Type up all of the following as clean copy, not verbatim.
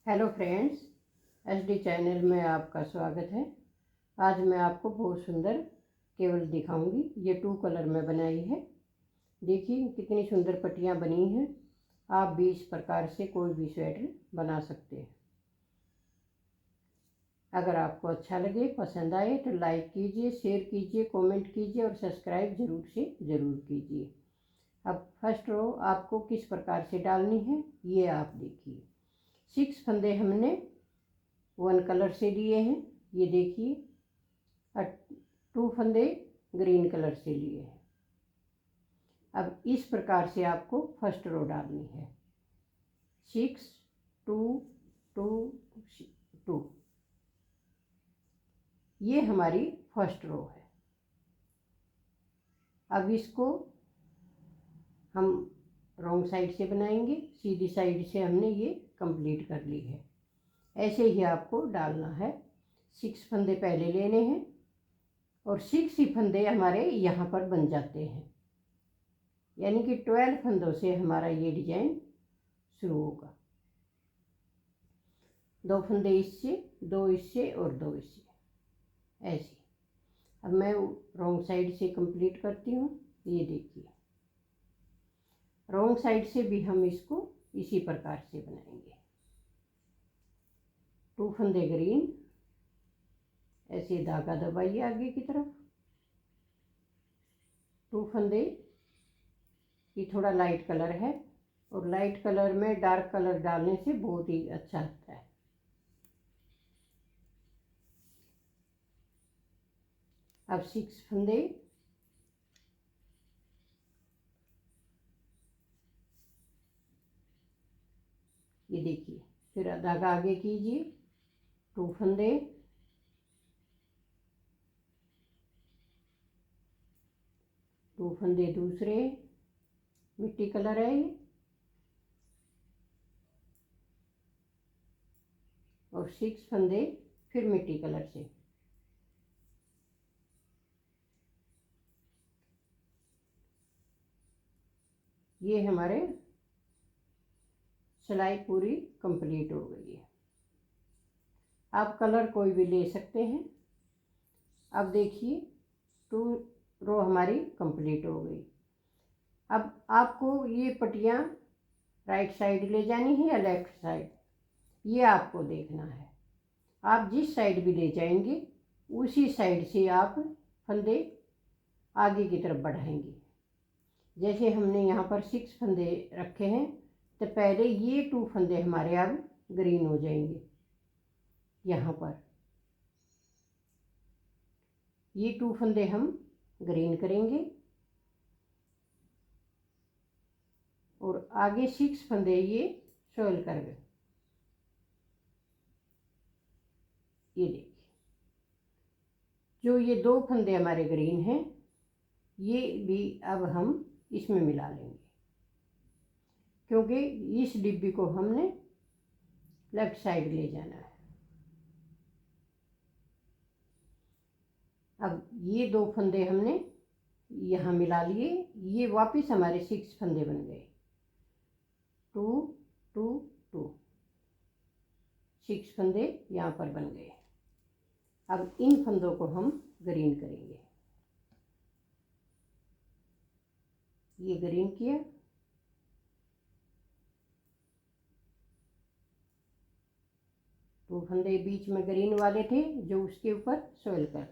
Hello friends, SD channel में आपका स्वागत है। आज मैं आपको बहुत सुंदर केवल दिखाऊंगी। ये 2 कलर में बनाई है। देखिए कितनी सुंदर पट्टियाँ बनी हैं। आप भी इस प्रकार से कोई भी स्वेटर बना सकते हैं। अगर आपको अच्छा लगे, पसंद आए तो लाइक कीजिए, शेयर कीजिए, कमेंट कीजिए और सब्सक्राइब ज़रूर कीजिए। अब फर्स्ट रो आपको किस प्रकार से डालनी है ये आप देखिए। 6 फंदे हमने 1 कलर से लिए हैं, ये देखिए। 2 फंदे ग्रीन कलर से लिए हैं। अब इस प्रकार से आपको फर्स्ट रो डालनी है। 6 2 2 2, ये हमारी फर्स्ट रो है। अब इसको हम रॉन्ग साइड से बनाएंगे, सीधी साइड से हमने ये कंप्लीट कर ली है। ऐसे ही आपको डालना है। 6 फंदे पहले लेने हैं और 6 ही फंदे हमारे यहाँ पर बन जाते हैं, यानी कि 12 फंदों से हमारा ये डिजाइन शुरू होगा। 2 फंदे इससे, 2 इससे और 2 इससे, ऐसे। अब मैं रॉन्ग साइड से कंप्लीट करती हूँ। ये देखिए, रॉन्ग साइड से भी हम इसको इसी प्रकार से बनाएंगे। 2 फंदे ग्रीन, ऐसे धागा दबाइए आगे की तरफ। 2 फंदे, ये थोड़ा लाइट कलर है और लाइट कलर में डार्क कलर डालने से बहुत ही अच्छा लगता है। अब 6 फंदे, ये देखिए, फिर धागा आगे कीजिए। 2 फंदे, 2 फंदे दूसरे, मिट्टी कलर है ये, और 6 फंदे फिर मिट्टी कलर से। ये हमारे सिलाई पूरी कंप्लीट हो गई है। आप कलर कोई भी ले सकते हैं। अब देखिए 2 रो हमारी कंप्लीट हो गई। अब आपको ये पट्टियाँ राइट साइड ले जानी है या लेफ्ट साइड, ये आपको देखना है। आप जिस साइड भी ले जाएंगे उसी साइड से आप फंदे आगे की तरफ बढ़ाएंगे। जैसे हमने यहाँ पर 6 फंदे रखे हैं, तो पहले ये 2 फंदे हमारे अब ग्रीन हो जाएंगे। यहाँ पर ये 2 फंदे हम ग्रीन करेंगे और आगे 6 फंदे ये सोल कर गए। ये देखिए, जो ये 2 फंदे हमारे ग्रीन हैं, ये भी अब हम इसमें मिला लेंगे, क्योंकि इस डिब्बी को हमने लेफ्ट साइड ले जाना है। अब ये 2 फंदे हमने यहाँ मिला लिए, ये वापस हमारे 6 फंदे बन गए। 2 2 2, 6 फंदे यहाँ पर बन गए। अब इन फंदों को हम ग्रीन करेंगे। ये ग्रीन किया, तो फंदे बीच में ग्रीन वाले थे जो उसके ऊपर सोल कर।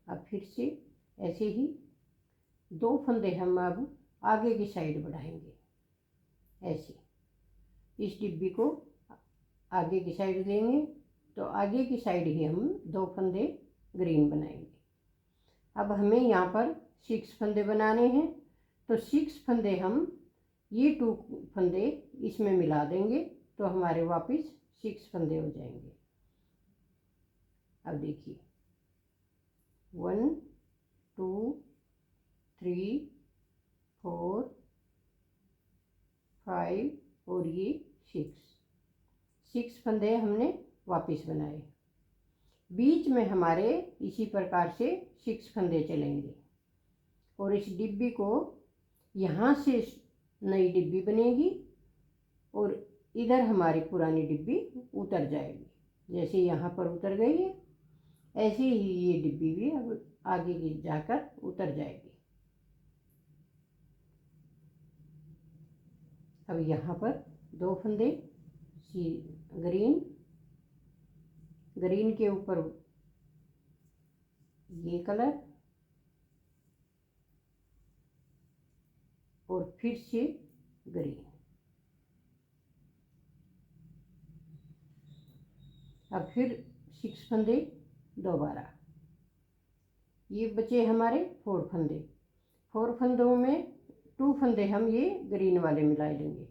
अब फिर से ऐसे ही 2 फंदे हम अब आगे की साइड बढ़ाएंगे। ऐसे इस डिब्बी को आगे की साइड देंगे तो आगे की साइड ही हम 2 फंदे ग्रीन बनाएंगे। अब हमें यहाँ पर 6 फंदे बनाने हैं, तो 6 फंदे हम ये 2 फंदे इसमें मिला देंगे तो हमारे वापस 6 फंदे हो जाएंगे। अब देखिए 1 2 3 4 5 और ये 6 फंदे हमने वापस बनाए। बीच में हमारे इसी प्रकार से 6 फंदे चलेंगे और इस डिब्बी को यहाँ से नई डिब्बी बनेगी और इधर हमारी पुरानी डिब्बी उतर जाएगी। जैसे यहाँ पर उतर गई है ऐसे ही ये डिब्बी भी अब आगे की जाकर उतर जाएगी। अब यहाँ पर 2 फंदे ग्रीन के ऊपर ये कलर और फिर से ग्रीन। अब फिर 6 फंदे दोबारा। ये बचे हमारे 4 फंदे। 4 फंदों में 2 फंदे हम ये ग्रीन वाले मिला लेंगे,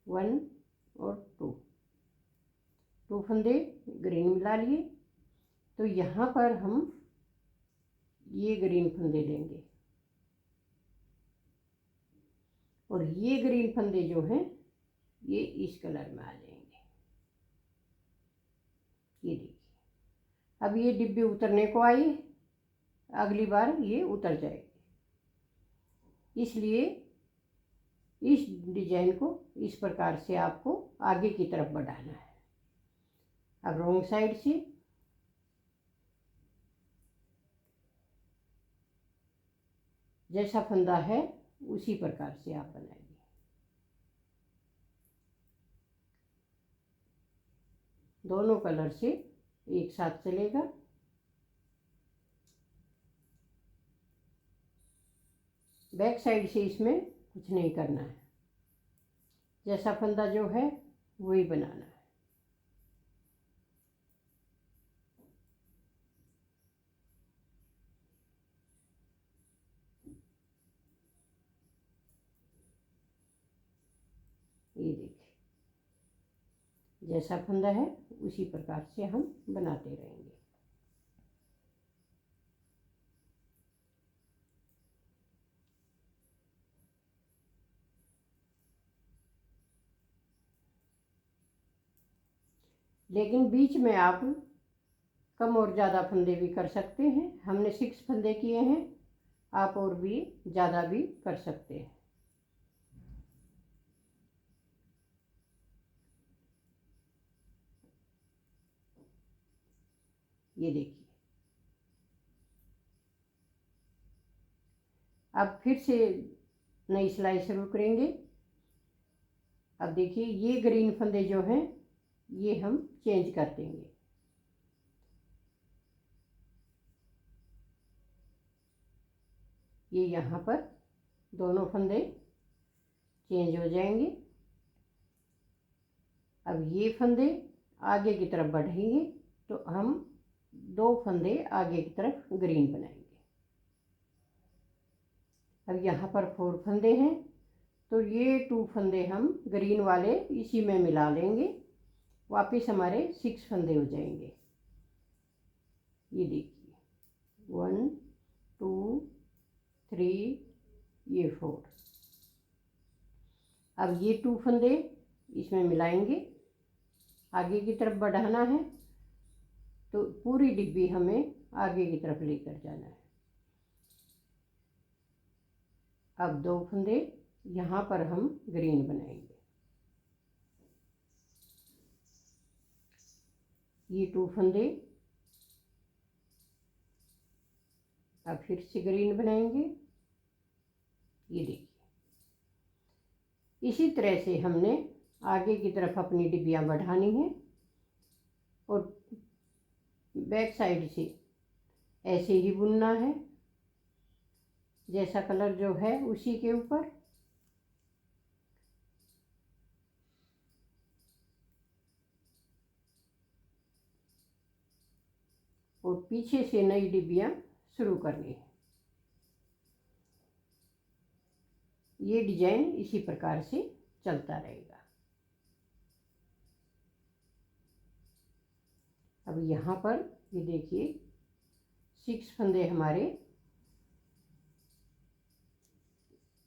1 और 2 फंदे ग्रीन मिला लिए। तो यहाँ पर हम ये ग्रीन फंदे लेंगे और ये ग्रीन फंदे जो हैं ये इस कलर में आ जाएंगे। ये देखिए अब ये डिब्बी उतरने को आई, अगली बार ये उतर जाएगी। इसलिए इस डिजाइन को इस प्रकार से आपको आगे की तरफ बढ़ाना है। अब रॉन्ग साइड से जैसा फंदा है उसी प्रकार से आप बनाइए। दोनों कलर से एक साथ चलेगा। बैक साइड से इसमें कुछ नहीं करना है, जैसा फंदा जो है वही बनाना है। ये देखिए जैसा फंदा है उसी प्रकार से हम बनाते रहेंगे। लेकिन बीच में आप कम और ज़्यादा फंदे भी कर सकते हैं। हमने 6 फंदे किए हैं, आप और भी ज़्यादा भी कर सकते हैं। ये देखिए अब फिर से नई सिलाई शुरू करेंगे। अब देखिए ये ग्रीन फंदे जो हैं ये हम चेंज कर देंगे। ये यहाँ पर दोनों फंदे चेंज हो जाएंगे। अब ये फंदे आगे की तरफ बढ़ेंगे तो हम 2 फंदे आगे की तरफ ग्रीन बनाएंगे। अब यहाँ पर 4 फंदे हैं तो ये 2 फंदे हम ग्रीन वाले इसी में मिला लेंगे, वापस हमारे 6 फंदे हो जाएंगे। ये देखिए 1 2 3 ये 4। अब ये 2 फंदे इसमें मिलाएंगे, आगे की तरफ बढ़ाना है तो पूरी डिब्बी हमें आगे की तरफ लेकर जाना है। अब 2 फंदे यहाँ पर हम ग्रीन बनाएंगे। ये 2 फंदे अब फिर से ग्रीन बनाएंगे। ये देखिए इसी तरह से हमने आगे की तरफ अपनी डिब्बियाँ बढ़ानी है और बैक साइड से ऐसे ही बुनना है, जैसा कलर जो है उसी के ऊपर। और पीछे से नई डिब्बियाँ शुरू करनी है। ये डिजाइन इसी प्रकार से चलता रहेगा। अब यहाँ पर ये देखिए 6 फंदे हमारे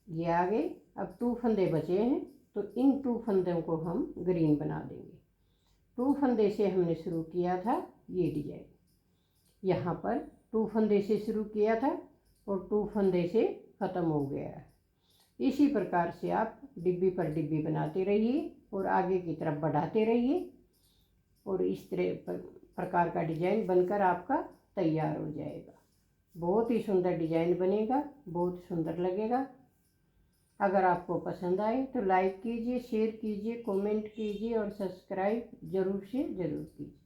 ये आ गए। अब 2 फंदे बचे हैं तो इन 2 फंदों को हम ग्रीन बना देंगे। 2 फंदे से हमने शुरू किया था ये डिजाइन, यहाँ पर 2 फंदे से शुरू किया था और 2 फंदे से ख़त्म हो गया है। इसी प्रकार से आप डिब्बी पर डिब्बी बनाते रहिए और आगे की तरफ बढ़ाते रहिए और इस तरह प्रकार का डिजाइन बनकर आपका तैयार हो जाएगा। बहुत ही सुंदर डिजाइन बनेगा, बहुत सुंदर लगेगा। अगर आपको पसंद आए तो लाइक कीजिए, शेयर कीजिए, कमेंट कीजिए और सब्सक्राइब जरूर से ज़रूर कीजिए।